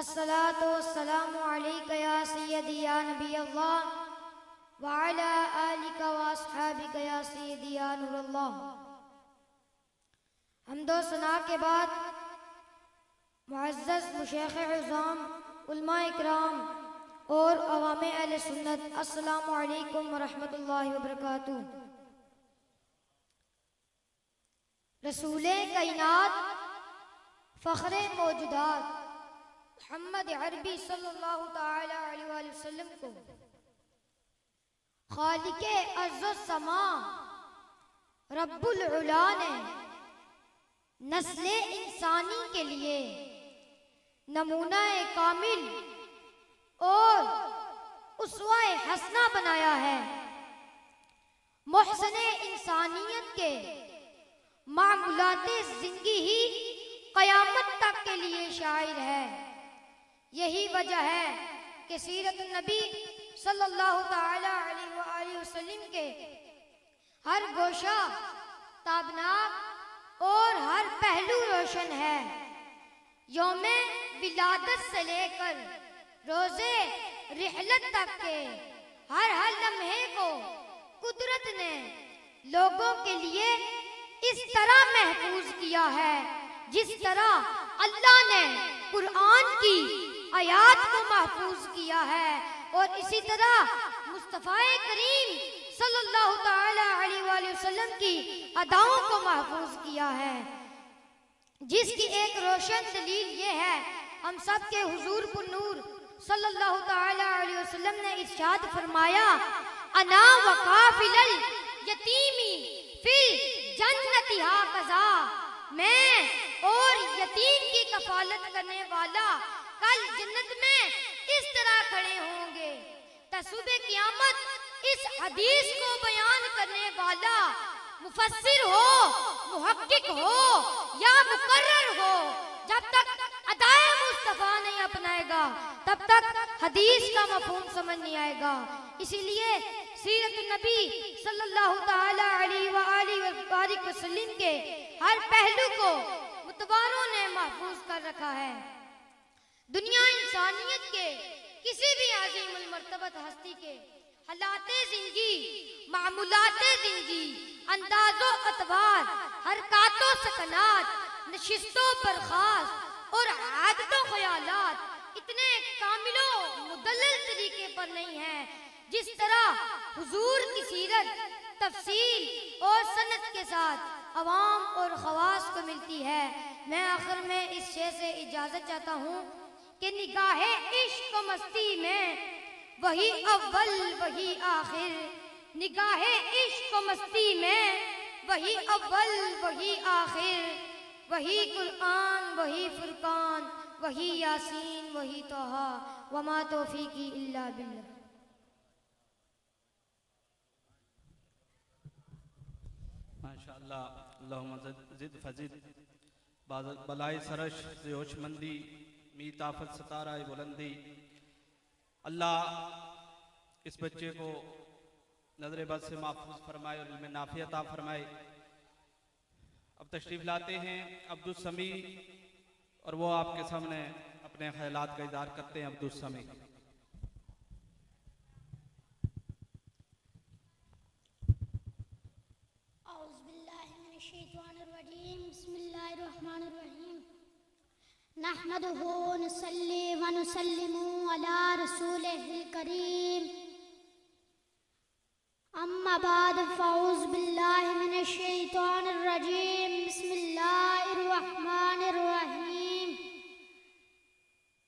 الصلاة والسلام علیک یا سیدی یا نبی اللہ وعلی آلک واصحابک یا سیدی یا نور اللہ۔ حمد و ثنا کے بعد معزز مشایخ اعظام، علماء اکرام اور عوام اہل سنت، السلام علیکم ورحمۃ اللہ وبرکاتہ۔ رسول کائنات، فخر موجودات محمد عربی صلی اللہ تعالی علیہ وآلہ وسلم کو خالق ارض و سما رب العلا نے نسل انسانی کے لیے نمونہ کامل اور اسوہ حسنہ بنایا ہے۔ محسن انسانیت کے معمولات زندگی ہی قیامت تک کے لیے شاعر ہے۔ یہی وجہ ہے کہ سیرت النبی صلی اللہ تعالی علیہ وآلہ وسلم کے ہر گوشہ تابناک اور ہر پہلو روشن ہے۔ یوم ولادت سے لے کر روزے رحلت تک کے ہر لمحے کو قدرت نے لوگوں کے لیے اس طرح محفوظ کیا ہے جس طرح اللہ نے قرآن کی آیات کو محفوظ کیا ہے، اور اسی طرح مصطفیٰ کریم صلی اللہ تعالی علیہ وآلہ وسلم کی اداؤں کو محفوظ کیا ہے، جس کی ایک روشن دلیل یہ ہے، ہم سب کے حضور پر نور صلی اللہ تعالی علیہ وسلم نے ارشاد فرمایا، انا وقافل الیتیمی فی الجنت ھکذا، میں اور یتیم کی کفالت کرنے والا کل جنت میں اس طرح کھڑے ہوں گے۔ صبح قیامت اس حدیث کو بیان کرنے والا مفسر ہو، محقق ہو یا مقرر ہو، جب تک ادائے مصطفیٰ نہیں اپنائے گا تب تک حدیث کا مفہوم سمجھ نہیں آئے گا۔ اسی لیے سیرت النبی صلی اللہ تعالی علیہ وآلہ وسلم کے ہر پہلو کو متواروں نے محفوظ کر رکھا ہے۔ دنیا انسانیت کے کسی بھی عظیم المرتبت ہستی کے حالات زندگی، معمولات زندگی، انداز و اطوار، حرکات و سکنات، نشست و برخاست اور عادت و خیالات اتنے کامل و مدلل طریقے پر نہیں ہیں جس طرح حضور کی سیرت تفصیل اور سند کے ساتھ عوام اور خواص کو ملتی ہے۔ میں آخر میں اس شے سے اجازت چاہتا ہوں کہ نگاہ عشق و مستی میں وہی اول وہی آخر، نگاہ عشق و مستی میں وہی اول وہی آخر، وہی قرآن وہی فرقان وہی یاسین وہی طٰہٰ، وما توفیقی الا باللہ۔ ماشاءاللہ، اللہم زد فزد بلائے سرش سے ہوش مندی میت آفت ستارہ بلندی۔ اللہ اس بچے کو نظر بد سے محفوظ فرمائے اور علم نافع عطا فرمائے۔ اب تشریف لاتے ہیں عبدالسمیع، اور وہ آپ کے سامنے اپنے خیالات کا اظہار کرتے ہیں۔ عبدالسمیع۔ اعوذ باللہ من الشیطان الرجیم، بسم اللہ الرحمن الرحیم، نحمدہ ونصلی ونسلم علی رسولہ الکریم، اما بعد فاعوذ باللہ من الشیطان الرجیم، بسم اللہ الرحمن الرحیم۔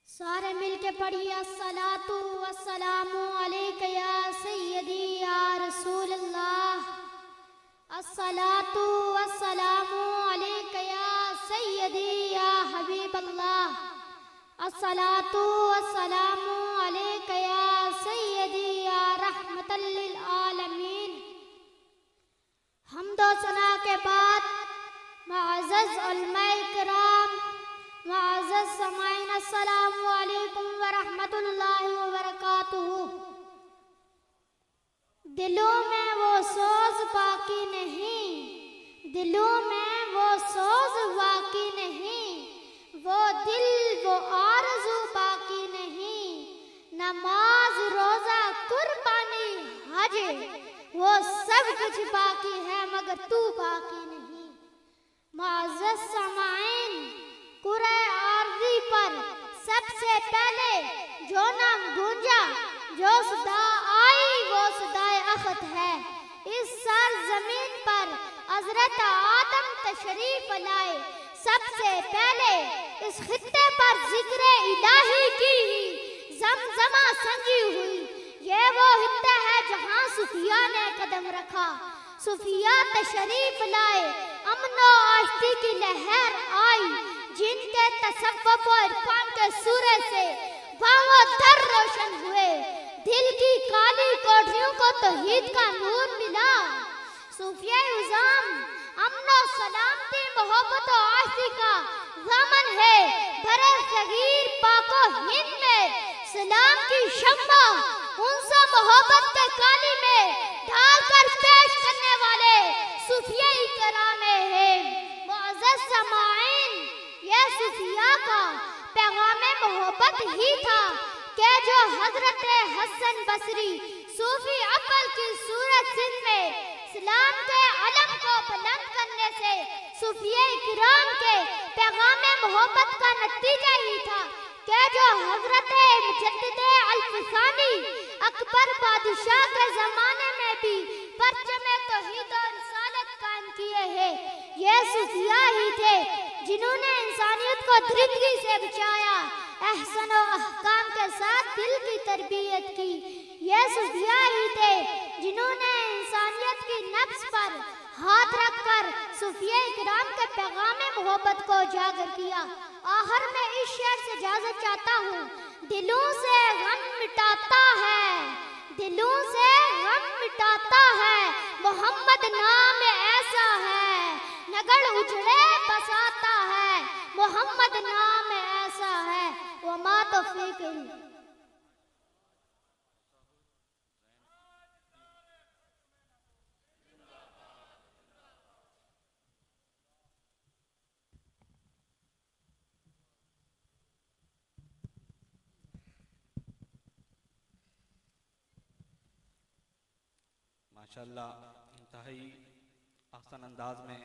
سارے مل کے پڑھیے، الصلاۃ والسلام علیک یا سیدی یا رسول اللہ، الصلاۃ والسلام علیک یا سیدی یا حبیب اللہ، الصلاۃ والسلام علیک یا سیدی یا رحمت للعالمین۔ حمد و ثنا کے بعد معزز علماء کرام، معزز سامعین، السلام علیکم ورحمت اللہ وبرکاتہ۔ دلوں میں وہ سوز باقی نہیں، دلوں میں وہ سوز باقی نہیں، وہ دل وہ آرزو باقی قربانی حج وہ سب کچھ باقی ہے مگر تو باقی نہیں۔ معزز سامعین، قرآن عارضی پر سب سے پہلے جو نام گونجا، جو صدا آئی وہ صدائے اخت ہے۔ اس سال زمین پر حضرت آدم تشریف لائے، سب سے پہلے اس خطے پر ذکر الہی کی ہی زمزمہ سنجی ہوئی۔ یہ وہ خطہ ہے جہاں صوفیاء نے قدم رکھا، صوفیاء تشریف لائے، امن و آشتی کی لہر آئی، جن کے تصوف و عرفان کے سورج سے باغ و در روشن ہوئے، دل کی کالی کوٹھیوں کو توحید کا نور ملا۔ صوفیہ عظام امن و سلامتی، محبت و آشتی کا ضامن ہے۔ برے صغیر پاک و ہند میں سلام کی شمع ان سے محبت کے کالی میں ڈھال کر پیش کرنے والے صوفیہ کرام ہیں۔ معزز سامعین، یہ صوفیاء کا پیغام محبت ہی تھا کہ جو حضرت حسن بصری صوفی عقل کی صورت سندھ میں اسلام کے علم کو بلند کرنے سے صوفیہ کرام کے پیغام محبت کا نتیجہ ہی تھا کہ جو حضرت مجدد الفسانی اکبر بادشاہ کے زمانے میں بھی پرچم توحید و رسالت قائم کیے ہیں۔ یہ صوفیاء ہی تھے جنہوں نے انسانیت کو درندگی سے بچایا، احسن و احکام کے ساتھ دل کی تربیت کی۔ یہ صوفیاء ہی تھے جنہوں نے انسانیت کی نفس پر ہاتھ رکھ کر صوفیہ کرام کے پیغام محبت کو اجاگر کیا۔ آخر میں اس شعر سے اجازت چاہتا ہوں۔ دلوں سے غم مٹاتا ہے، دلوں سے غم مٹاتا ہے، محمد نام ایسا ہے، نگڑ اجڑے بساتا ہے، محمد نام ایسا ہے، وما توفیق الا ماشاءاللہ انتہائی احسن انداز میں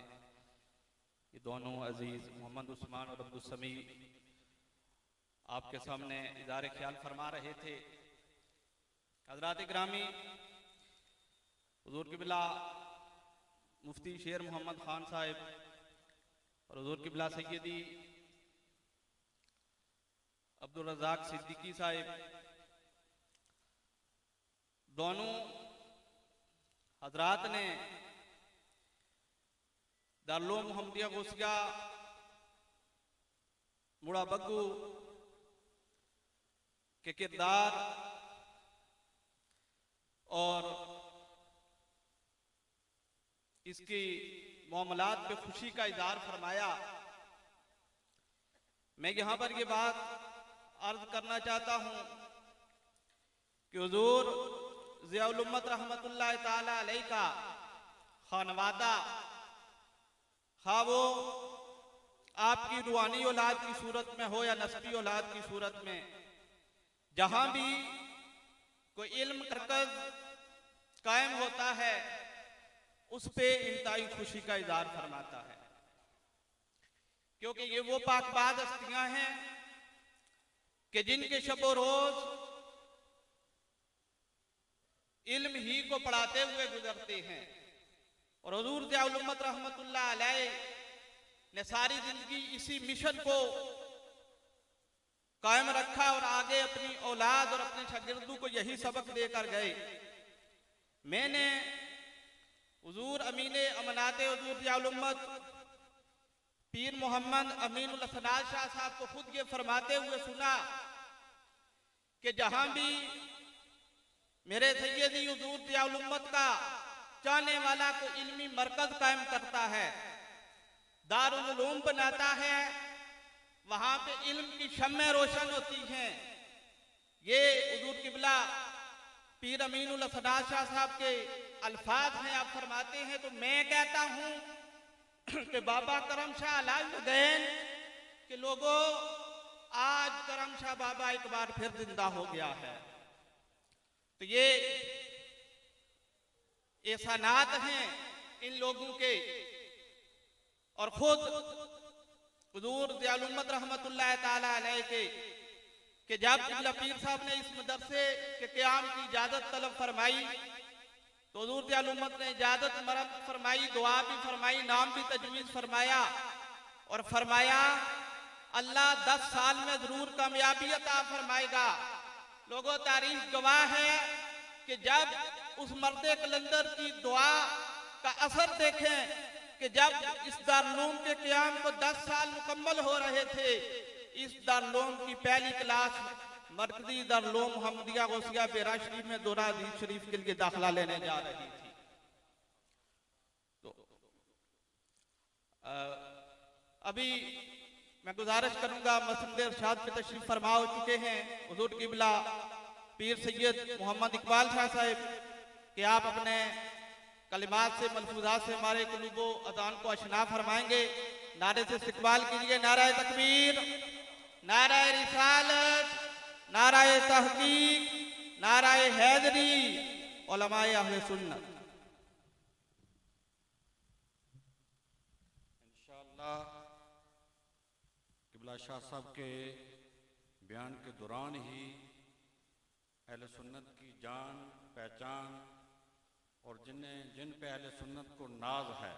یہ دونوں عزیز محمد عثمان اور عبدالسمیع آپ کے سامنے اظہار خیال فرما رہے تھے۔ حضرات گرامی، حضور قبلہ مفتی شیر محمد خان صاحب اور حضور قبلہ سیدی عبدالرزاق صدیقی صاحب دونوں حضرات نے دارالعلوم محمدیہ غوثیہ مڑا بگو کے کردار اور اس کی معاملات پہ خوشی کا اظہار فرمایا۔ میں یہاں پر یہ بات عرض کرنا چاہتا ہوں کہ حضور ضیاء الامت رحمت اللہ تعالی علیہ کا خانوادہ، خواہ وہ آپ کی روحانی اولاد کی صورت میں ہو یا نسبی اولاد کی صورت میں، جہاں بھی کوئی علم مرکز قائم ہوتا ہے اس پہ انتہائی خوشی کا اظہار فرماتا ہے، کیونکہ یہ وہ پاک باز ہستیاں ہیں کہ جن کے شب و روز علم ہی کو پڑھاتے ہوئے گزرتے ہیں، اور حضور ضیاء الامت رحمت اللہ علیہ نے ساری زندگی اسی مشن کو قائم رکھا اور آگے اپنی اولاد اور اپنے شاگردوں کو یہی سبق دے کر گئے۔ میں نے حضور امین امانات حضور ضیاء الامت پیر محمد امین الاسناد شاہ صاحب کو خود یہ فرماتے ہوئے سنا کہ جہاں بھی میرے سیدی حضور ضیاء الامت کا چاہنے والا کو علمی مرکز قائم کرتا ہے، دارالعلوم بناتا ہے، وہاں پہ علم کی شمع روشن ہوتی ہیں۔ یہ حضور قبلہ پیر امین الاسناد شاہ صاحب کے الفاظ ہیں، آپ فرماتے ہیں تو میں کہتا ہوں کہ بابا کرم شاہ علاج دین کہ لوگوں آج کرم شاہ بابا ایک بار پھر زندہ ہو گیا ہے۔ تو یہ احسانات ہیں ان لوگوں کے، اور خود حضور ضیاء الامت رحمت اللہ تعالیٰ علیہ کے کہ جب قبلہ پیر صاحب نے اس مدرسے کے قیام کی اجازت طلب فرمائی تو حضور ضیاء الامت نے اجازت مرد فرمائی، دعا بھی فرمائی، نام بھی تجویز فرمایا، اور فرمایا اللہ 10 سال میں ضرور کامیابی عطا فرمائے گا۔ لوگوں تاریخ گواہ ہے کہ جب اس مرد کلندر کی دعا کا اثر دیکھیں کہ جب اس دارالعلوم کے قیام کو 10 سال مکمل ہو رہے تھے، اس دارالعلوم کی پہلی کلاس مرکزی دارالعلوم محمدیہ غوثیہ بیرا شریف میں دورہ حدیث شریف کے لیے داخلہ لینے جا رہی تھی۔ تو ابھی میں گزارش کروں گا، مسند ارشاد پہ تشریف فرما ہو چکے ہیں حضور قبلہ پیر سید محمد اقبال شاہ صاحب کہ آپ اپنے کلمات سے ملفوظات سے ہمارے قلوب و اذان کو اشنا فرمائیں گے۔ نعرے سے استقبال کیجئے، نعرہ تکبیر، نعرہ رسالت، نعرہ تحقیق، نعرہ حیدری، علماء اہل سنت۔ انشاءاللہ قبلہ شاہ صاحب کے بیان کے دوران ہی اہل سنت کی جان پہچان اور جن پہ اہل سنت کو ناز ہے،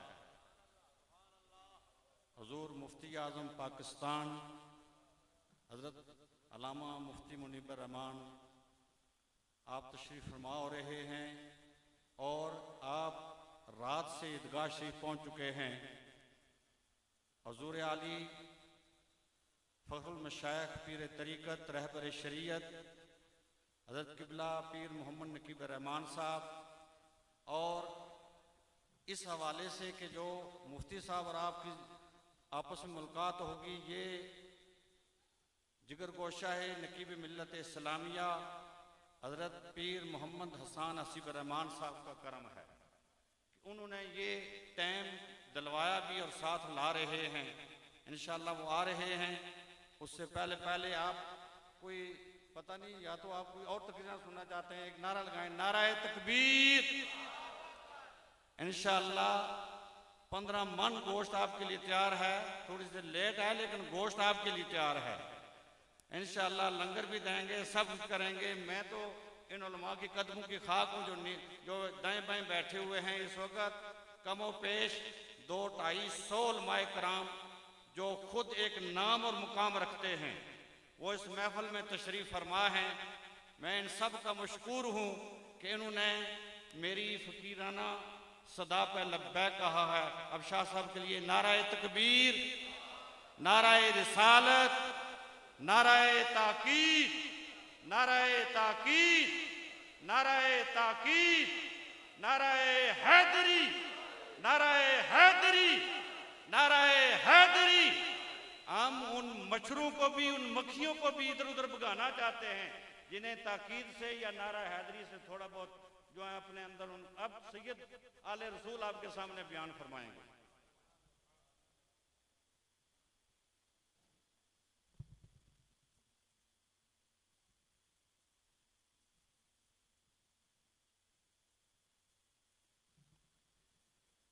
حضور مفتی اعظم پاکستان حضرت علامہ مفتی منیب الرحمان آپ تشریف فرما ہو رہے ہیں اور آپ رات سے عیدگاہ شریف پہنچ چکے ہیں۔ حضور عالی فخر المشائخ پیر طریقت رہبر شریعت حضرت قبلہ پیر محمد نقیب الرحمان صاحب، اور اس حوالے سے کہ جو مفتی صاحب اور آپ کی آپس میں ملاقات ہوگی، یہ جگر گوشہ ہے نقیب ملت اسلامیہ حضرت پیر محمد حسان حسیب الرحمان صاحب کا کرم ہے۔ انہوں نے یہ ٹائم دلوایا بھی اور ساتھ لا رہے ہیں، انشاءاللہ وہ آ رہے ہیں۔ اس سے پہلے آپ کوئی پتہ نہیں، یا تو آپ کوئی اور تقریر سننا چاہتے ہیں، ایک نعرہ لگائیں، نعرہ تکبیر۔ انشاءاللہ 15 من گوشت آپ کے لیے تیار ہے، تھوڑی سی لیٹ ہے لیکن گوشت آپ کے لیے تیار ہے۔ انشاءاللہ لنگر بھی دیں گے، سب کچھ کریں گے۔ میں تو ان علماء کی قدموں کی خاک ہوں جو دائیں بائیں بیٹھے ہوئے ہیں اس وقت، کم و پیش 200-250 علماء کرام جو خود ایک نام اور مقام رکھتے ہیں، وہ اس محفل میں تشریف فرما ہیں۔ میں ان سب کا مشکور ہوں کہ انہوں نے میری فقیرانہ صدا پہ لبیک کہا ہے۔ اب شاہ صاحب کے لیے نعرہ تکبیر، نعرہ رسالت، نعرہ تاکید، نعرہ تاکید، نعرہ تاکید، نعرہ حیدری، نعرہ حیدری، نعرہ حیدری۔ ہم ان مچھروں کو بھی، ان مکھیوں کو بھی ادھر ادھر بھگانا چاہتے ہیں جنہیں تاکید سے یا نعرہ حیدری سے تھوڑا بہت جو ہے اپنے اندر اب سید آل رسول آپ کے سامنے بیان فرمائیں گے۔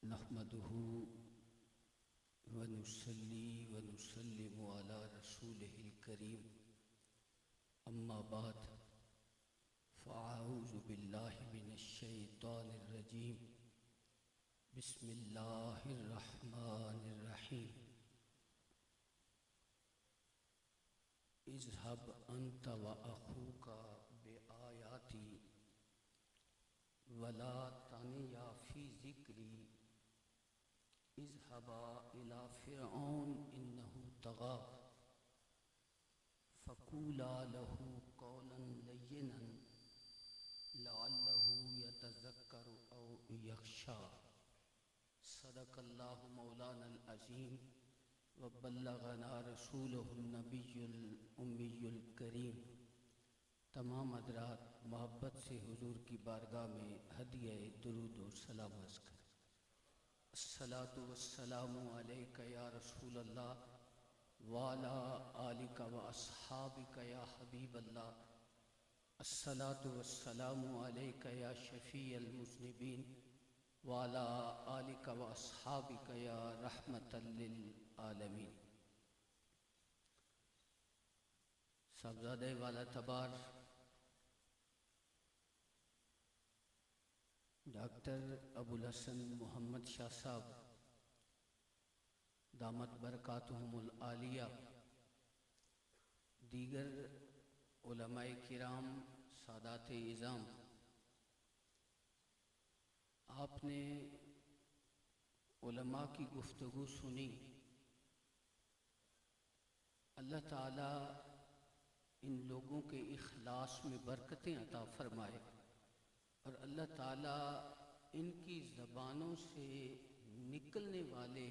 نحمده ونصلي ونسلم على رسوله الكريم، اما بعد، فاعوذ باللہ من الشیطان الرجیم، بسم اللہ الرحمن الرحیم۔ اذهب انت واخوک بآیاتی ولا تنیا فی ذکری، اذهبا الى فرعون انه طغى فقولا له قولا لینا لعله يتذكر او يخشى۔ صدق اللہ مولانا العظیم وبلغنا رسوله النبی الامی الکریم۔ تمام حضرات محبت سے حضور کی بارگاہ میں ہدیہ درود و سلام عرض کریں۔ الصلاۃ والسلام علیک یا رسول اللہ وعلی آلک و اصحابک یا حبیب اللہ، الصلاة والسلام عليك يا شفيع المذنبين وعلى آلك وأصحابك يا رحمة للعالمين. صاحبزادہ والا تبار ڈاکٹر ابوالحسن محمد شاہ صاحب دامت برکاتہم العالیہ، دیگر علماء کرام، سادات اعظام، آپ نے علماء کی گفتگو سنی. اللہ تعالیٰ ان لوگوں کے اخلاص میں برکتیں عطا فرمائے اور اللہ تعالیٰ ان کی زبانوں سے نکلنے والے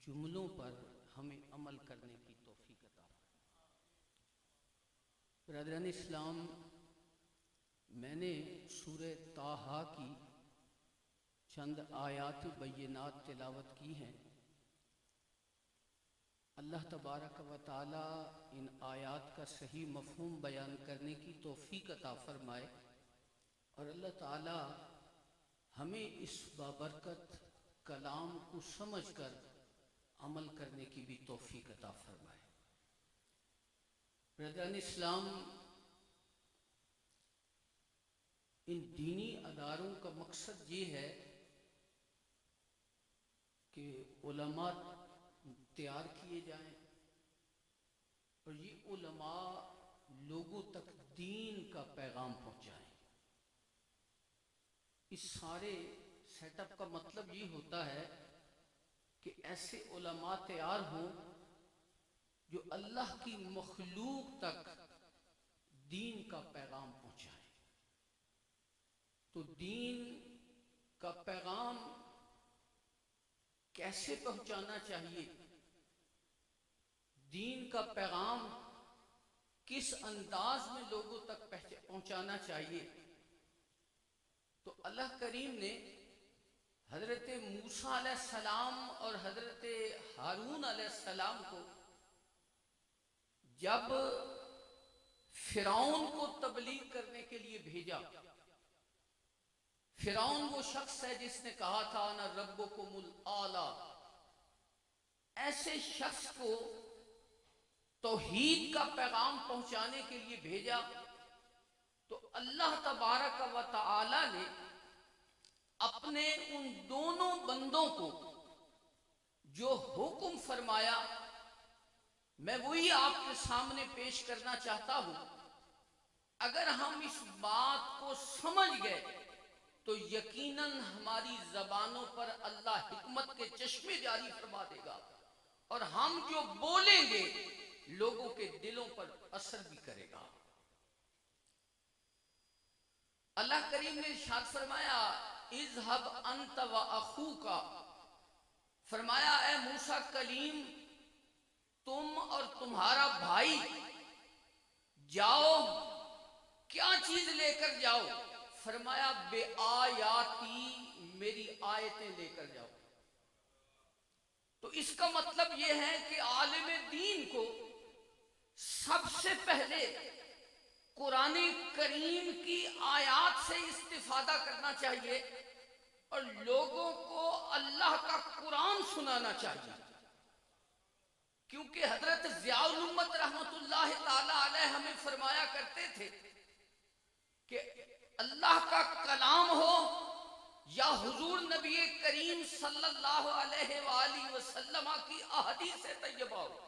جملوں پر ہمیں عمل کرنے کی توفیق عطا فرمائے. برادران اسلام، میں نے سورہ طٰہٰ کی چند آیات بینات تلاوت کی ہیں. اللہ تبارک و تعالی ان آیات کا صحیح مفہوم بیان کرنے کی توفیق عطا فرمائے اور اللہ تعالی ہمیں اس بابرکت کلام کو سمجھ کر عمل کرنے کی بھی توفیق عطا فرمائے. برادران اسلام، ان دینی اداروں کا مقصد یہ ہے کہ علماء تیار کیے جائیں اور یہ علماء لوگوں تک دین کا پیغام پہنچائیں. اس سارے سیٹ اپ کا مطلب یہ ہوتا ہے کہ ایسے علماء تیار ہوں جو اللہ کی مخلوق تک دین کا پیغام پہنچائیں. تو دین کا پیغام کیسے پہنچانا چاہیے، دین کا پیغام کس انداز میں لوگوں تک پہنچانا چاہیے، تو اللہ کریم نے حضرت موسیٰ علیہ السلام اور حضرت ہارون علیہ السلام کو جب فرعون کو تبلیغ کرنے کے لیے بھیجا، فرعون وہ شخص ہے جس نے کہا تھا انا ربکم الاعلی، ایسے شخص کو توحید کا پیغام پہنچانے کے لیے بھیجا تو اللہ تبارک و تعالی نے اپنے ان دونوں بندوں کو جو حکم فرمایا میں وہی آپ کے سامنے پیش کرنا چاہتا ہوں. اگر ہم اس بات کو سمجھ گئے تو یقیناً ہماری زبانوں پر اللہ حکمت کے چشمے جاری فرما دے گا اور ہم جو بولیں گے لوگوں کے دلوں پر اثر بھی کرے گا. اللہ کریم نے ارشاد فرمایا اذهب انت واخوک، فرمایا اے موسیٰ کلیم تم اور تمہارا بھائی جاؤ. کیا چیز لے کر جاؤ؟ فرمایا بے آیاتی، میری آیتیں لے کر جاؤ. تو اس کا مطلب یہ ہے کہ عالم دین کو سب سے پہلے قرآن کریم کی آیات سے استفادہ کرنا چاہیے اور لوگوں کو اللہ کا قرآن سنانا چاہیے. کیونکہ حضرت ضیاء الامت رحمت اللہ تعالی علیہ ہمیں فرمایا کرتے تھے کہ اللہ کا کلام ہو یا حضور نبی کریم صلی اللہ علیہ وآلہ وسلم کی احادیث طیبہ ہو،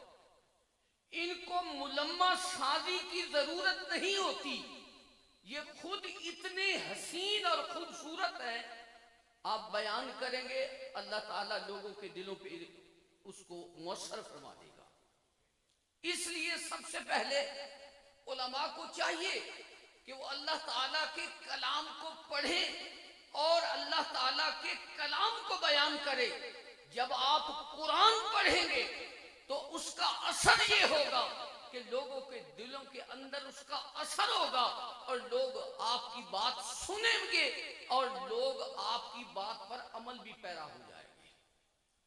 ان کو ملمہ سازی کی ضرورت نہیں ہوتی. یہ خود اتنے حسین اور خوبصورت ہے، آپ بیان کریں گے اللہ تعالیٰ لوگوں کے دلوں پہ اس کو مؤثر فرما دے گا. اس لیے سب سے پہلے علماء کو چاہیے کہ وہ اللہ تعالیٰ کے کلام کو پڑھیں اور اللہ تعالیٰ کے کلام کو بیان کرے. جب آپ قرآن پڑھیں گے تو اس کا اثر یہ ہوگا کہ لوگوں کے دلوں کے اندر اس کا اثر ہوگا اور لوگ آپ کی بات سنیں گے اور لوگ آپ کی بات پر عمل بھی پیرا ہو جائیں گے.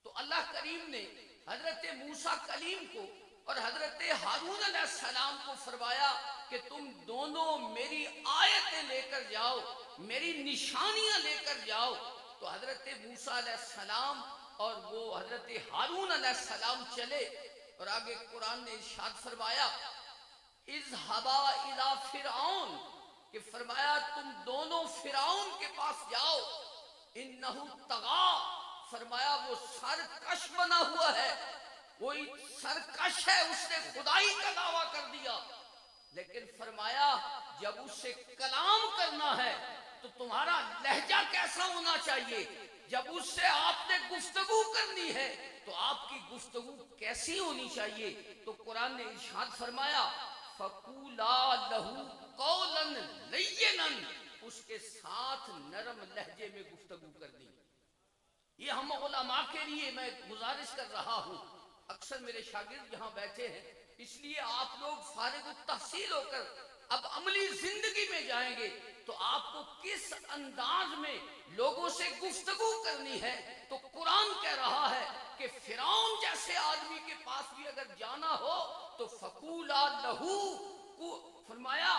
تو اللہ کریم نے حضرت موسیٰ کلیم کو اور حضرت ہارون علیہ السلام کو فرمایا کہ تم دونوں میری آیتیں لے کر جاؤ، میری نشانیاں لے کر جاؤ، تو حضرت موسیٰ علیہ السلام اور وہ حضرت ہارون علیہ السلام چلے، اور آگے قرآن نے ارشاد فرمایا اذهبا الى فرعون، کہ فرمایا تم دونوں فرعون کے پاس جاؤ، انہو طغا، فرمایا وہ سرکش بنا ہوا ہے، وہ سرکش ہے، اس نے خدائی کا دعویٰ کر دیا، لیکن فرمایا جب اس سے کلام کرنا ہے تو تمہارا لہجہ کیسا ہونا چاہیے، جب اس سے آپ نے گفتگو کرنی ہے تو آپ کی گفتگو کیسی ہونی چاہیے، تو قرآن نے ارشاد فرمایا فَقُولَا لَهُ قَوْلًا لَيِّنًا، اس کے ساتھ نرم لہجے میں گفتگو کرنی۔ یہ ہم علماء کے لیے میں گزارش کر رہا ہوں، اکثر میرے شاگرد یہاں بیٹھے ہیں، اس لیے آپ لوگ فارغ التحصیل ہو کر اب عملی زندگی میں جائیں گے تو آپ کو کس انداز میں لوگوں سے گفتگو کرنی ہے، تو قرآن کہہ رہا ہے کہ فرعون جیسے آدمی کے پاس بھی اگر جانا ہو تو فقولا لہو، فرمایا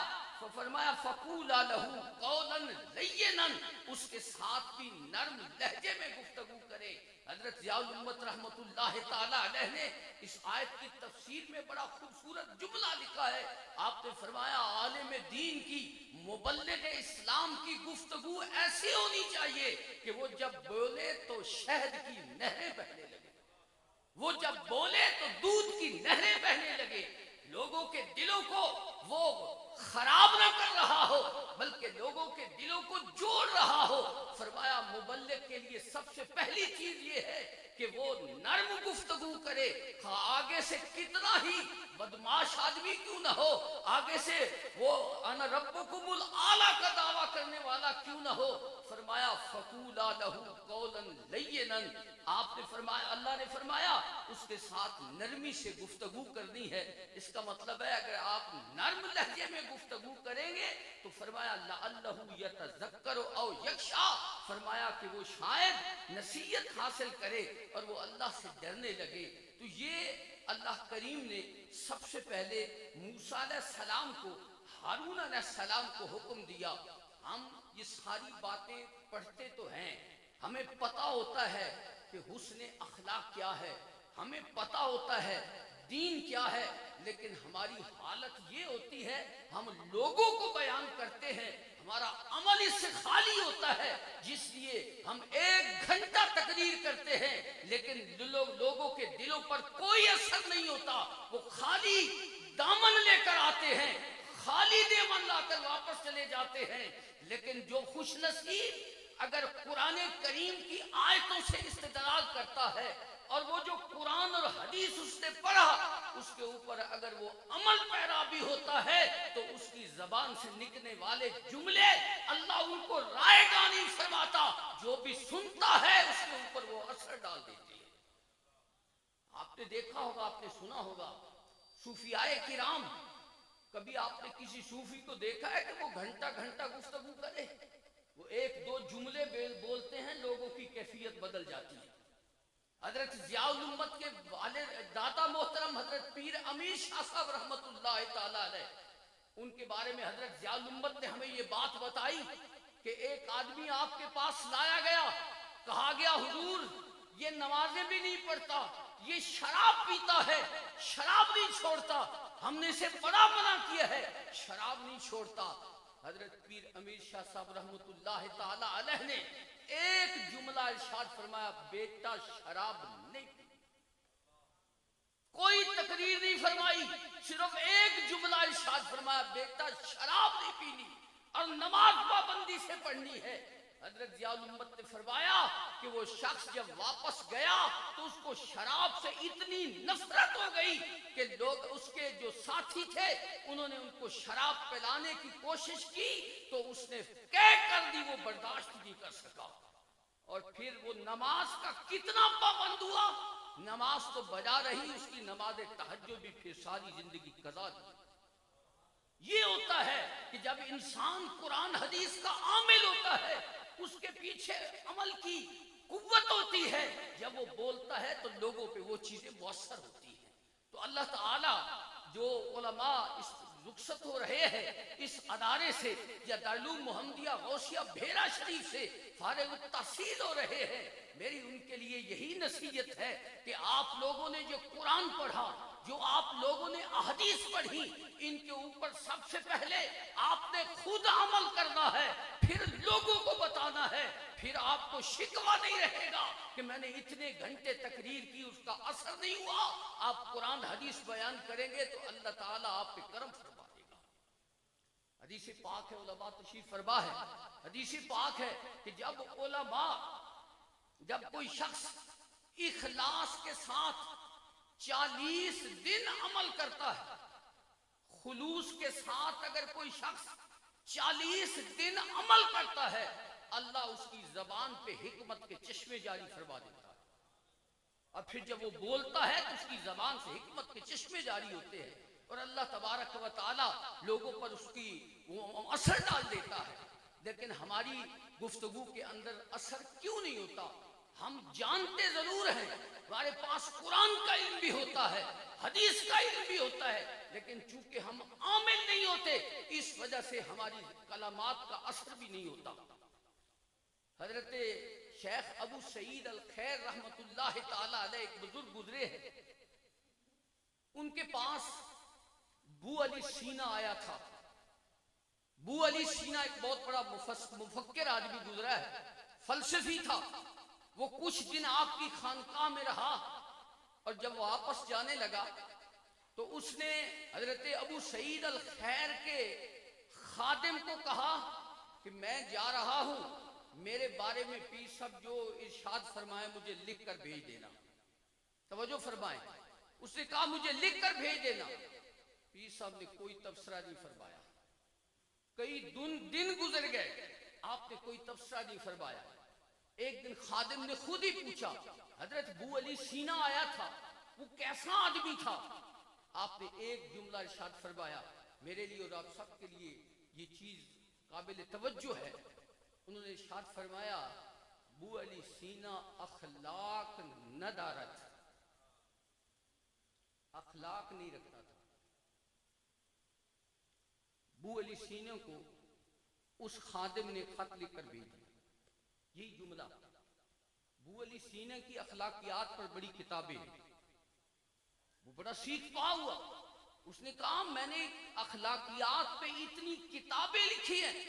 فقولا لہو قولا لینا، اس کے ساتھ بھی نرم لہجے میں گفتگو کرے۔ حضرت ضیاء الامت رحمت اللہ تعالی علیہ نے اس آیت کی تفسیر میں بڑا خوبصورت جملہ لکھا ہے، آپ نے فرمایا عالم دین کی، مبلغ اسلام کی گفتگو ایسی ہونی چاہیے کہ وہ جب بولے تو شہد کی نہریں بہنے لگے، وہ جب بولے تو دودھ کی نہریں بہنے لگے، لوگوں کے دلوں کو وہ خراب نہ کر رہا ہو بلکہ لوگوں کے دلوں کو جوڑ رہا ہو۔ فرمایا مبلغ کے لیے سب سے پہلی چیز یہ ہے کہ وہ نرم گفتگو کرے، آگے سے کتنا ہی بدماش آدمی کیوں نہ ہو، آگے سے وہ انا ربکم الاعلی کا دعویٰ کرنے والا کیوں نہ ہو، فرمایا فقولا لہو قولا لینا، آپ نے فرمایا، اللہ نے فرمایا اس کے ساتھ نرمی سے گفتگو کرنی ہے۔ اس کا مطلب ہے اگر آپ نرم لہجے میں گفتگو کریں گے تو فرمایا لعلہ یتذکر او یخشی، فرمایا کہ وہ شاید نصیحت حاصل کرے اور وہ اللہ سے ڈرنے لگے۔ تو یہ اللہ کریم نے سب سے پہلے موسیٰ علیہ السلام کو، ہارون علیہ السلام کو حکم دیا۔ ہم یہ ساری باتیں پڑھتے تو ہیں، ہمیں پتہ ہوتا ہے کہ حسن اخلاق کیا ہے، ہمیں پتہ ہوتا ہے دین کیا ہے، لیکن ہماری حالت یہ ہوتی ہے ہم لوگوں کو بیان کرتے ہیں، ہمارا عمل اس سے خالی ہوتا ہے، جس لیے ہم 1 گھنٹہ تقریر کرتے ہیں لیکن لوگوں کے دلوں پر کوئی اثر نہیں ہوتا، وہ خالی دامن لے کر آتے ہیں، خالی دامن لا کر واپس چلے جاتے ہیں۔ لیکن جو خوش نصیب اگر قرآن کریم کی آیتوں سے استدلال کرتا ہے اور وہ جو قرآن اور حدیث اس نے پڑھا اس کے اوپر اگر وہ عمل پیرا بھی ہوتا ہے تو اس کی زبان سے نکلنے والے جملے اللہ ان کو رائے گاہ نہیں فرماتا، جو بھی سنتا ہے اس کے اوپر وہ اثر ڈال دیتی ہے۔ آپ نے دیکھا ہوگا، آپ نے سنا ہوگا صوفیاء کرام، کبھی آپ نے کسی صوفی کو دیکھا ہے کہ وہ گھنٹہ گھنٹہ گفتگو کرے؟ وہ 1-2 جملے بولتے ہیں، لوگوں کی کیفیت بدل جاتی ہے۔ حضرت ضیاء الامت کے والد دادا محترم حضرت پیر امیر شاہ صاحب رحمت اللہ تعالی علیہ، ان کے بارے میں حضرت ضیاء الامت نے ہمیں یہ بات بتائی کہ ایک آدمی آپ کے پاس لایا گیا، کہا گیا حضور یہ نمازیں بھی نہیں پڑھتا، یہ شراب پیتا ہے، شراب نہیں چھوڑتا، ہم نے اسے بڑا منع کیا ہے، شراب نہیں چھوڑتا۔ حضرت پیر امیر شاہ صاحب رحمت اللہ تعالی علیہ نے ایک جملہ ارشاد فرمایا، بیٹا شراب نہیں پی، کوئی تقریر نہیں فرمائی، صرف ایک جملہ ارشاد فرمایا، بیٹا شراب نہیں پینی اور نماز پابندی سے پڑھنی ہے۔ حضرت ضیاء الامت نے فرمایا کہ وہ شخص جب واپس گیا تو اس کو شراب سے اتنی نفرت ہو گئی کہ لوگ اس کے جو ساتھی تھے انہوں نے ان کو شراب پلانے کی کوشش کی تو اس نے قید کر دی، وہ برداشت نہیں کر سکا، اور پھر وہ نماز کا کتنا پابند ہوا، نماز تو بجا رہی، اس کی نماز تہجد بھی پھر ساری زندگی قضا دی۔ یہ ہوتا ہے کہ جب انسان قرآن حدیث کا عامل ہوتا ہے، اس کے پیچھے عمل کی قوت ہوتی ہے، جب وہ بولتا ہے تو لوگوں پہ وہ چیزیں مؤثر ہوتی ہیں۔ تو اللہ تعالی جو علماء اس رخصت ہو رہے ہیں اس ادارے سے یا دارالعلوم محمدیہ غوثیہ بھیرا شریف سے فارغ التحصیل ہو رہے ہیں، میری ان کے لیے یہی نصیحت ہے کہ آپ لوگوں نے جو قرآن پڑھا، جو آپ لوگوں نے احادیث پڑھی، ان کے اوپر سب سے پہلے آپ نے خود عمل کرنا ہے، پھر لوگوں کو بتانا ہے، پھر آپ کو شکوہ نہیں رہے گا کہ میں نے اتنے گھنٹے تقریر کی اس کا اثر نہیں ہوا۔ آپ قرآن حدیث بیان کریں گے تو اللہ تعالیٰ آپ پہ کرم فرما دے گا۔ حدیث پاک ہے، علماء تشریف فرما ہے، حدیث پاک ہے کہ جب کوئی شخص اخلاص کے ساتھ 40 دن عمل کرتا ہے، خلوص کے ساتھ اگر کوئی شخص 40 دن عمل کرتا ہے، اللہ اس کی زبان پہ حکمت کے چشمے جاری فرما دیتا ہے، اور پھر جب وہ بولتا ہے تو اس کی زبان سے حکمت کے چشمے جاری ہوتے ہیں، اور اللہ تبارک و تعالی لوگوں پر اس کی وہ اثر ڈال دیتا ہے۔ لیکن ہماری گفتگو کے اندر اثر کیوں نہیں ہوتا؟ ہم جانتے ضرور ہیں، ہمارے پاس قرآن کا علم بھی ہوتا ہے، حدیث کا علم بھی ہوتا ہے، لیکن چونکہ ہم عامل نہیں ہوتے، اس وجہ سے ہماری کلمات کا اثر بھی نہیں ہوتا۔ حضرت شیخ ابو سعید الخیر رحمت اللہ تعالی علیہ ایک بزرگ گزرے ہیں، ان کے پاس بو علی سینا آیا تھا۔ بو علی سینا ایک بہت بڑا مفکر آدمی گزرا ہے، فلسفی تھا۔ وہ کچھ دن آپ کی خانقاہ میں رہا، اور جب واپس جانے لگا تو اس نے حضرت ابو سعید الخیر کے خادم کو کہا کہ میں جا رہا ہوں، میرے بارے میں پیر صاحب جو ارشاد فرمائے مجھے لکھ کر بھیج دینا۔ توجہ فرمائیں، اس نے کہا مجھے لکھ کر بھیج دینا۔ پیر صاحب نے کوئی تبصرہ نہیں فرمایا، کئی دن گزر گئے، آپ نے کوئی تبصرہ نہیں فرمایا۔ ایک دن خادم نے خود ہی پوچھا، حضرت بو علی سینا آیا تھا، وہ کیسا آدمی تھا؟ آپ نے ایک جملہ ارشاد فرمایا، میرے لیے اور آپ سب کے لیے یہ چیز قابل توجہ ہے۔ انہوں نے ارشاد فرمایا، بو علی سینا اخلاق ندارت، اخلاق نہیں رکھتا تھا۔ بو علی سینا کو اس خادم نے خط لکھ کر بھیج دیا، یہی جملہ۔ بو علی سینا کی اخلاقیات پر بڑی کتابیں ہیں، وہ بڑا سیکھ پا ہوا۔ اس نے کہا میں نے اخلاقیات پہ اتنی کتابیں لکھی ہیں،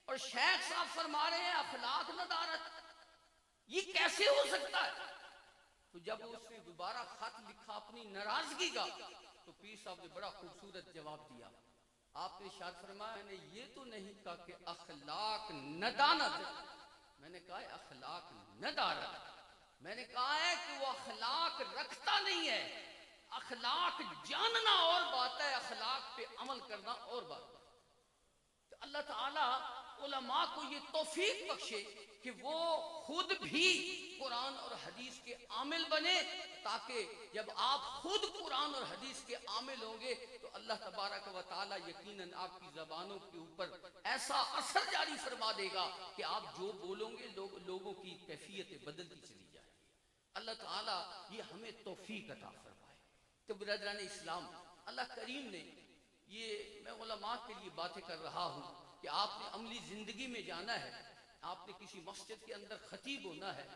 اور شیخ صاحب فرما رہے ہیں اخلاق ندارت، یہ کیسے ہو سکتا ہے؟ تو جب اس نے دوبارہ خط لکھا اپنی ناراضگی کا، تو پیر صاحب نے بڑا خوبصورت جواب دیا۔ آپ نے ارشاد فرمایا، میں نے یہ تو نہیں کہا کہ اخلاق ندانت، میں نے کہا ہے اخلاق ندارت، میں نے کہا ہے کہ وہ اخلاق رکھتا نہیں ہے۔ اخلاق جاننا اور بات ہے، اخلاق پہ عمل کرنا اور بات ہے۔ تو اللہ تعالیٰ علماء کو یہ توفیق بخشے کہ وہ خود بھی قرآن اور حدیث کے عامل بنے، تاکہ جب آپ خود قرآن اور حدیث کے عامل ہوں گے تو اللہ تبارک و تعالیٰ یقیناً آپ کی زبانوں کے اوپر ایسا اثر جاری فرما دے گا کہ آپ جو بولیں گے لوگوں کی کیفیت بدلتی چلی جائے گی۔ اللہ تعالیٰ یہ ہمیں توفیق عطا فرمائے۔ تو برادران اسلام، اللہ کریم نے یہ، میں علماء کے لیے باتیں کر رہا ہوں کہ آپ نے عملی زندگی میں جانا ہے، آپ نے کسی مسجد کے اندر خطیب ہونا ہے،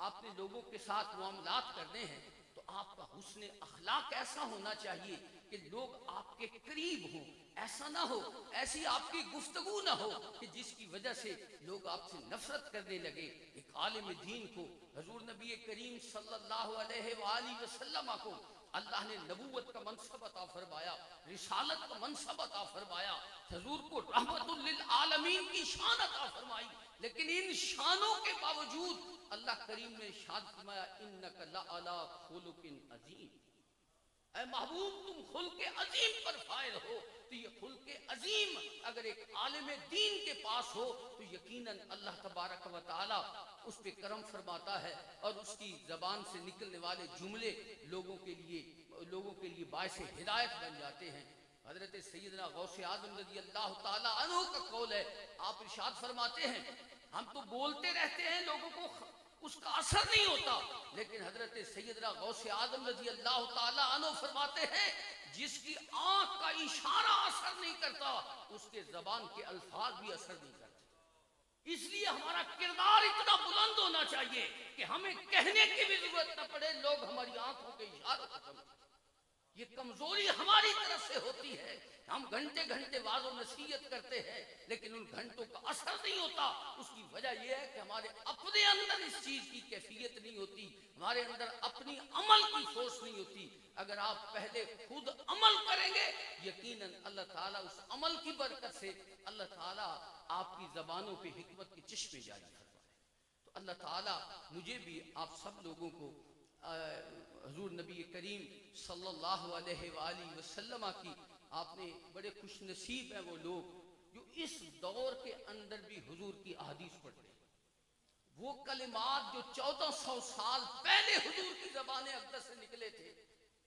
آپ نے لوگوں کے ساتھ معاملات کرنے ہیں، تو آپ کا حسن اخلاق ایسا ہونا چاہیے کہ لوگ آپ کے قریب ہوں، ایسا نہ ہو، ایسی آپ کی گفتگو نہ ہو کہ جس کی وجہ سے لوگ آپ سے نفرت کرنے لگے۔ ایک عالم دین کو، حضور نبی کریم صلی اللہ علیہ وآلہ وسلم کو اللہ نے نبوت کا منصب عطا فرمایا، رسالت کا منصب عطا فرمایا، حضور کو رحمت للعالمین کی شان عطا فرمائی، لیکن ان شانوں کے باوجود اللہ کریم نے ارشاد فرمایا انک لعلی خلق عظیم، اے محبوب تم خلق عظیم پر فائل ہو۔ تو یہ خلق عظیم اگر ایک عالم دین کے پاس ہو تو یقیناً اللہ تبارک و تعالی اس پہ کرم فرماتا ہے، اور اس کی زبان سے نکلنے والے جملے لوگوں کے لیے باعث ہدایت بن جاتے ہیں۔ حضرت سیدنا غوث اعظم رضی اللہ تعالی عنہ کا قول ہے، آپ ارشاد فرماتے ہیں ہم تو بولتے رہتے ہیں، لوگوں کو اس کا اثر نہیں ہوتا، لیکن حضرت سیدنا غوث اعظم رضی اللہ تعالی عنہ فرماتے ہیں جس کی آنکھ کا اشارہ اثر نہیں کرتا اس کے زبان کے الفاظ بھی اثر نہیں کرتے. اس لیے ہمارا کردار اتنا بلند ہونا چاہیے کہ ہمیں کہنے کی بھی ضرورت نہ پڑے, لوگ ہماری آنکھوں کے اشاروں کو سمجھیں. یہ کمزوری ہماری طرف سے ہوتی ہے. ہم گھنٹے گھنٹے واعظ و نصیحت کرتے ہیں لیکن ان گھنٹوں کا اثر نہیں ہوتا. اس کی وجہ یہ ہے کہ ہمارے اپنے اندر اس چیز کی کیفیت نہیں ہوتی, ہمارے اندر اپنی عمل کی سوچ نہیں ہوتی. اگر آپ پہلے خود عمل کریں گے یقیناً اللہ تعالیٰ اس عمل کی برکت سے اللہ تعالیٰ آپ کی زبانوں پہ حکمت کے چشمے جاری فرمائے. تو اللہ تعالیٰ مجھے بھی آپ سب لوگوں کو حضور نبی کریم صلی اللہ علیہ وآلہ وسلم کی, آپ نے بڑے خوش نصیب ہیں وہ لوگ جو اس دور کے اندر بھی حضور کی احادیث پڑھتے ہیں. وہ کلمات جو 1400 سال پہلے حضور کی زبان اقدس سے نکلے تھے,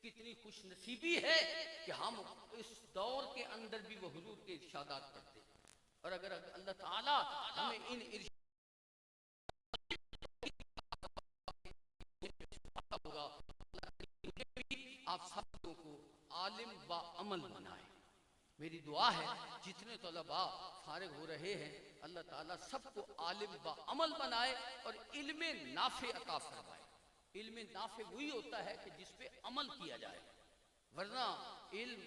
کتنی خوش نصیبی ہے کہ ہم اس دور کے اندر بھی وہ حضور کے ارشادات پڑھتے ہیں. اور اگر اللہ تعالیٰ ہمیں ان ہوگا آپ سب کو عالم با عمل بنائے. میری دعا ہے جتنے طلباء فارغ ہو رہے ہیں اللہ تعالیٰ سب کو عالم با عمل بنائے اور علم نافع عطا فرمائے. علم نافع وہی ہوتا ہے کہ جس پہ عمل کیا جائے, ورنہ علم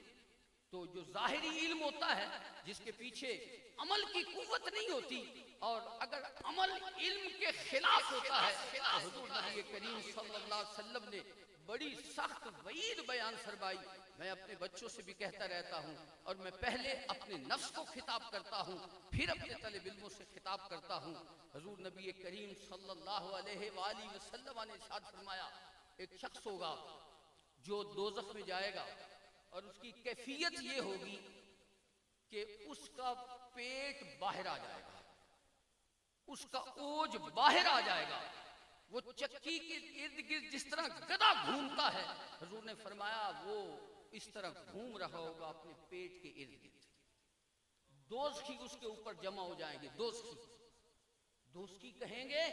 تو جو ظاہری علم ہوتا ہے جس کے پیچھے عمل کی قوت نہیں ہوتی, اور اگر عمل علم کے خلاف ہوتا ہے تو حضور نبی کریم صلی اللہ علیہ وسلم نے بڑی سخت وعید بیان فرمائی. میں اپنے بچوں سے بھی کہتا رہتا ہوں اور میں پہلے اپنے نفس کو خطاب کرتا ہوں پھر اپنے طالب علموں سے خطاب کرتا ہوں. حضور نبی کریم صلی اللہ علیہ وآلہ وسلم نے ارشاد فرمایا ایک شخص ہوگا جو دوزخ میں جائے گا اور اس کی کیفیت یہ ہوگی کہ اس کا پیٹ باہر آ جائے گا, اس کا اوج باہر آ جائے گا, وہ چکی کے ارد گرد جس طرح گدھا گھومتا ہے حضور نے فرمایا وہ اس طرح گھوم رہا ہوگا اپنے پیٹ کے ارد گرد. دوزخی اس کے اوپر جمع ہو جائیں گے. دوزخی کہیں گے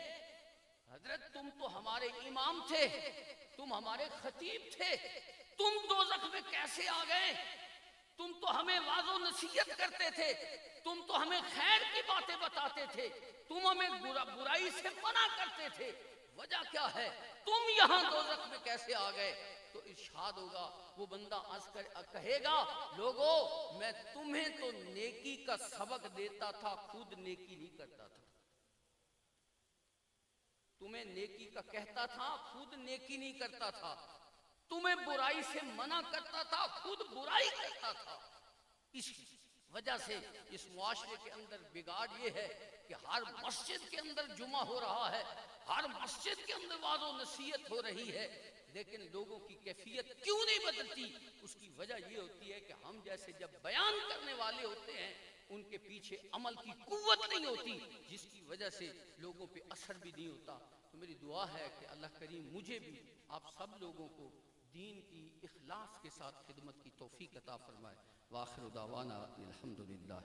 حضرت تم تو ہمارے امام تھے, تم ہمارے خطیب تھے, تم دوزخ میں کیسے آ گئے؟ تم تو ہمیں واعظ و نصیحت کرتے تھے, تم تو ہمیں خیر کی باتیں بتاتے تھے, تم ہمیں برائی سے منع کرتے تھے, وجہ کیا ہے؟ تم یہاں دوزخ میں کیسے آ گئے؟ تو ارشاد ہوگا وہ بندہ کہے گا لوگو میں تمہیں تو نیکی کا سبق دیتا تھا, خود نیکی نہیں کرتا تھا. تمہیں نیکی کا کہتا تھا, خود نیکی نہیں کرتا تھا. تمہیں برائی سے منع کرتا تھا, خود برائی کرتا تھا. اس وجہ سے اس معاشرے کے اندر بگاڑ یہ ہے کہ ہر مسجد کے اندر جمعہ ہو رہا ہے, ہر مسجد کے اندر واعظ و نصیحت ہو رہی ہے, لیکن لوگوں کی کیفیت کیوں نہیں بدلتی؟ اس کی وجہ یہ ہوتی ہے کہ ہم جیسے جب بیان کرنے والے ہوتے ہیں ان کے پیچھے عمل کی قوت نہیں ہوتی, جس کی وجہ سے لوگوں پہ اثر بھی نہیں ہوتا. تو میری دعا ہے کہ اللہ کریم مجھے بھی آپ سب لوگوں کو دین کی اخلاص کے ساتھ خدمت کی توفیق عطا فرمائے. وآخر دعوانا الحمدللہ.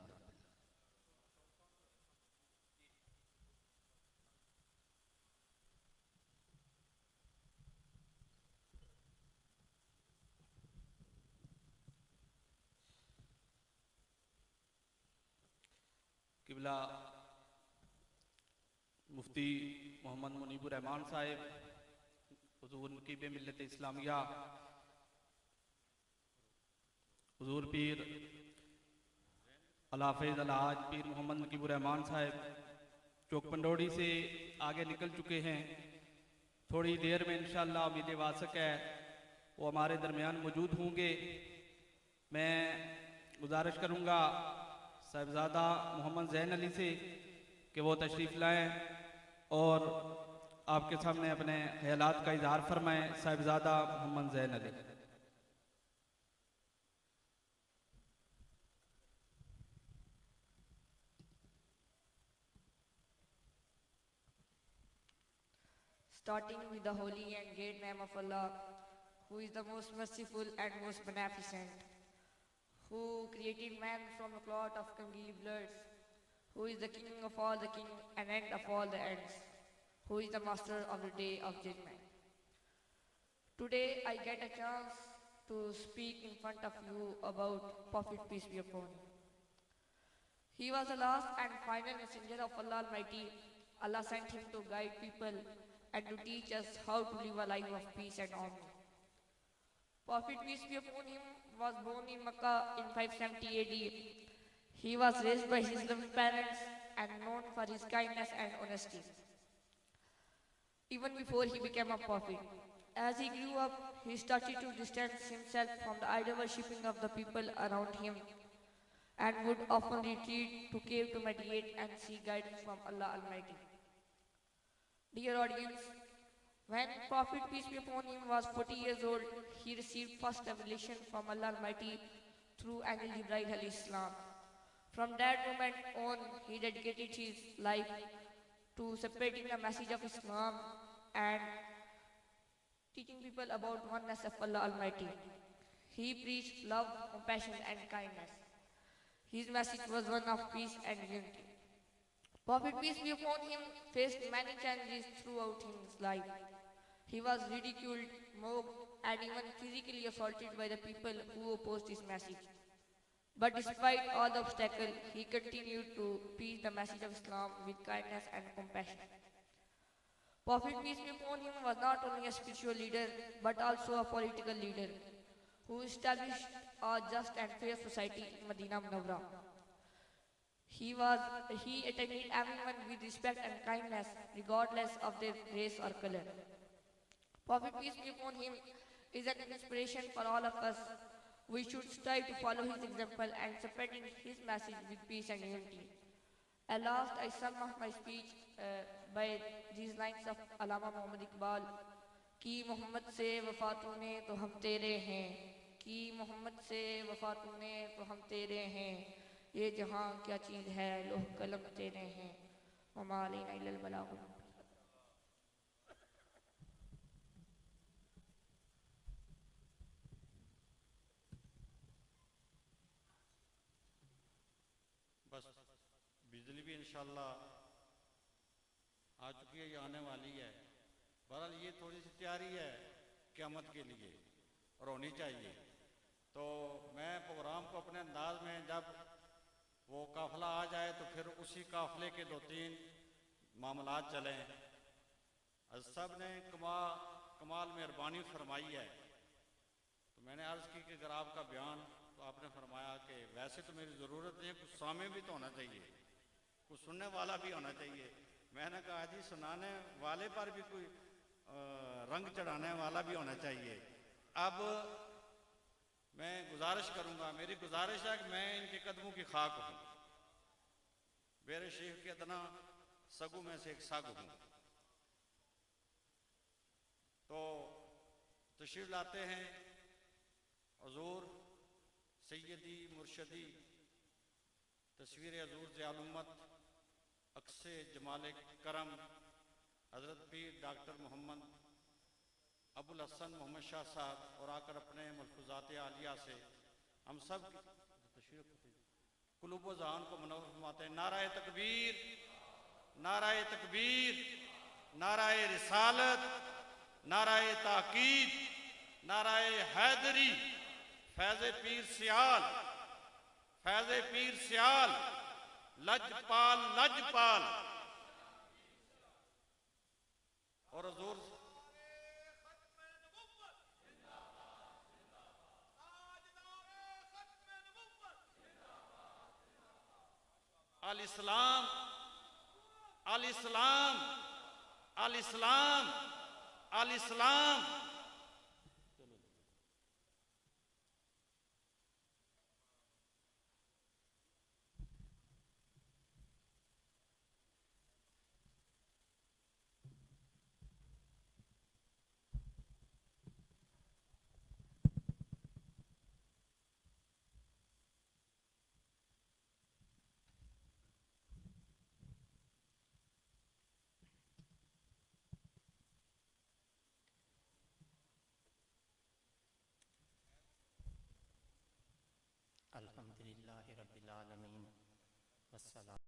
قبلہ مفتی محمد منیب الرحمان صاحب, حضور نقیب ملت اسلامیہ, حضور پیر الحافظ الحاج پیر محمد نقیب الرحمان صاحب چوک پنڈوڑی سے آگے نکل چکے ہیں. تھوڑی دیر میں انشاءاللہ امید واسق ہے وہ ہمارے درمیان موجود ہوں گے. میں گزارش کروں گا صاحبزادہ محمد زین علی سے کہ وہ تشریف لائیں اور آپ کے سامنے اپنے خیالات کا اظہار فرمائیں. صاحبزادہ محمد زین علی. Starting with the holy and great name of Allah, who is the most merciful and most beneficent, who created man from a clot of congealed blood, who is the king of all the king and end of all the ends, who is the master of the day of judgment. Today I get a chance to speak in front of you about Prophet peace be upon him. He was the last and final messenger of Allah Almighty. Allah sent him to guide people and to teach us how to live a life of peace and harmony. Prophet peace be upon him was born in Makkah in 570 AD. He was raised by his loving parents and known for his kindness and honesty, even before he became a prophet. As he grew up, he started to distance himself from the idol worshipping of the people around him and would often retreat to cave to meditate and seek guidance from Allah Almighty. Dear audience, when Prophet peace be upon him was 40 years old, he received first revelation from Allah Almighty through Angel Jibreel alayhi salam. From that moment on, he dedicated his life to separating the message of Islam and teaching people about oneness of Allah Almighty. He preached love, compassion and kindness. His message was one of peace and unity. Prophet peace be upon him faced many challenges throughout his life. He was ridiculed, mocked and even physically assaulted by the people who opposed his message. But despite all the obstacles, he continued to preach the message of Islam with kindness and compassion. Prophet peace be upon him was not only a spiritual leader but also a political leader who established a just and fair society in Medina Munawwara. He attended everyone with respect and kindness regardless of their race or color. Prophet peace be upon him is an inspiration for all of us. We should strive to follow his example and spreading his message with peace and unity. At last, I sum up my speech by these lines of Allama Muhammad Iqbal. Ki Muhammad se wafa tune to hum tere hain. Ki Muhammad se wafa tune to hum tere hain. Ye jahan kya cheez hai, loh kalam tere hain. Wa ma alayna illa al-balagh. بس بجلی بھی انشاءاللہ آ چکی ہے، یہ آنے والی ہے. بہرحال یہ تھوڑی سی تیاری ہے قیامت کے لیے اور ہونی چاہیے. تو میں پروگرام کو اپنے انداز میں جب وہ قافلہ آ جائے تو پھر اسی قافلے کے دو تین معاملات چلیں. حضرت صاحب نے کمال مہربانی فرمائی ہے. تو میں نے عرض کی کہ اگر آپ کا بیان، تو آپ نے فرمایا کہ ویسے تو میری ضرورت نہیں ہے، کچھ سامع بھی تو ہونا چاہیے، کچھ سننے والا بھی ہونا چاہیے. میں نے کہا جی سنانے والے پر بھی کوئی رنگ چڑھانے والا بھی ہونا چاہیے. اب میں گزارش کروں گا، میری گزارش ہے کہ میں ان کے قدموں کی خاک ہوں، میرے شیخ کے ادنا سگوں میں سے ایک سگ ہوں. تو تشریف لاتے ہیں حضور سیدی مرشدی تصویر حضور ضیاء الامت عکس جمال کرم حضرت پیر ڈاکٹر محمد ابو الحسن محمد شاہ صاحب، اور آ کر اپنے ملفوظات عالیہ سے ہم سب قلوب و ذہان کو منور فرماتے ہیں. نعرہ تکبیر، نعرہ تکبیر، نعرہ رسالت، نعرہ تاکید، نعرہ حیدری. فیض پیر سیال، فیض پیر سیال، لجپال لجپال. اور حضور الاسلام الاسلام الاسلام الاسلام. الحمدللہ رب العالمین والسلام